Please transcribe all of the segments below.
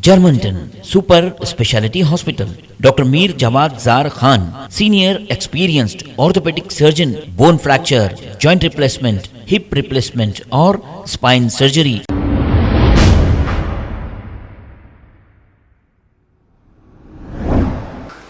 Germanton super speciality hospital, doctor Mir Jawad Zar Khan, senior experienced orthopaedic surgeon, bone fracture, joint replacement, hip replacement और spine surgery.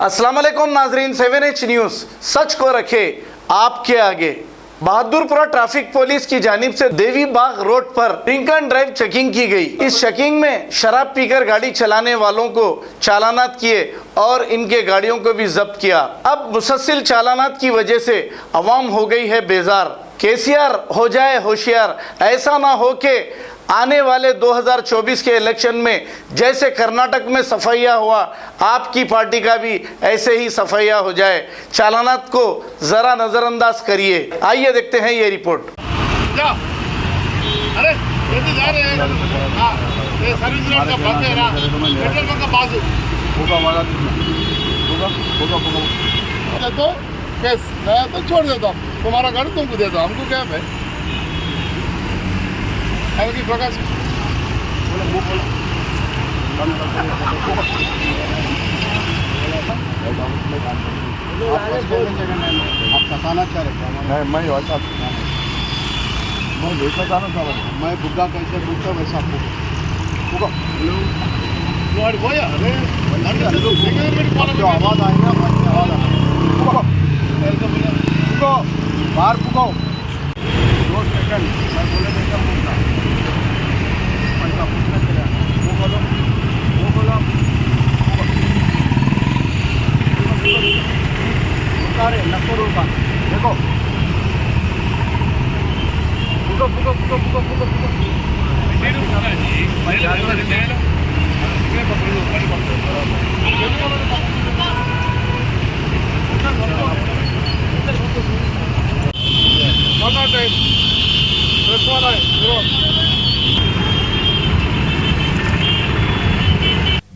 अस्सलाम वालेकुम नाजरीन, 7H news सच को रखे आपके आगे। बहादुरपुरा ट्रैफिक पुलिस की जानिब से देवी बाग रोड पर ड्रिंक एंड ड्राइव चेकिंग की गई। इस चेकिंग में शराब पीकर गाड़ी चलाने वालों को चालानात किए और इनके गाड़ियों को भी जब्त किया। अब मुसलसिल चालानात की वजह से अवाम हो गई है बेजार। केसीआर हो जाए होशियार, ऐसा ना हो के आने वाले 2024 के इलेक्शन में जैसे कर्नाटक में सफाइया हुआ, आपकी पार्टी का भी ऐसे ही सफाइया हो जाए। चालानात को जरा नजरअंदाज करिए। आइए देखते हैं ये रिपोर्ट। अरे जा रहे हैं, हाँ, ये सर्विस रोड का बंद है ना, पेट्रोल पंप का पास होगा तो केस मैं तो छोड़ देता हूँ, तुम्हारा गाड़ी तुमको देता हूँ, हमको क्या है की प्रकाश आप सताना चाह रहे? मैं वैसा मैं वैसा जाना चाह रहा, मैं बुग्गा कैसे बुग्गा वैसा बुग्गा आवाज़ आई ना, आवाज़ बाहर पुकाओ 2 सेकंड, मैं बोले देखा पूछना पैसा पूछना चला वो बोलो उतारे ₹90 देखो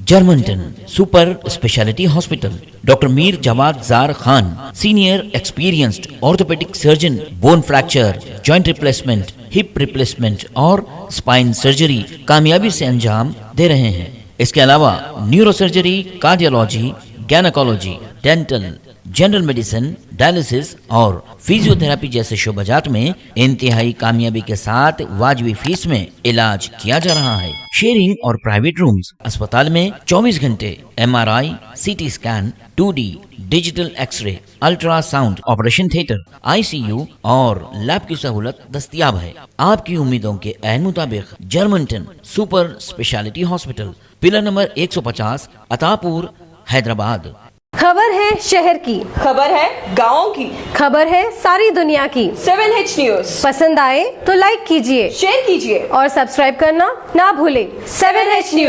Germanten super speciality hospital, doctor Mir Jawad Zar Khan, senior experienced orthopaedic surgeon, bone fracture, joint replacement, hip replacement और स्पाइन सर्जरी कामयाबी से अंजाम दे रहे हैं। इसके अलावा neuro surgery, cardiology, gynaecology, dental, general medicine, dialysis और फिजियोथेरेपी जैसे शोबाजात में इंतहाई कामयाबी के साथ वाजिबी फीस में इलाज किया जा रहा है। शेयरिंग और प्राइवेट रूम्स, अस्पताल में 24 घंटे MRI, CT scan, 2D digital x-ray, ultrasound, operation theatre, ICU और लैब की सहूलत दस्तयाब है। आपकी उम्मीदों के ऐन मुताबिक Germanten super speciality hospital, pillar number 150, Attapur, Hyderabad. खबर है शहर की, खबर है गाँव की, खबर है सारी दुनिया की। 7H न्यूज़ पसंद आए तो लाइक कीजिए, शेयर कीजिए और सब्सक्राइब करना ना भूलें। 7H news.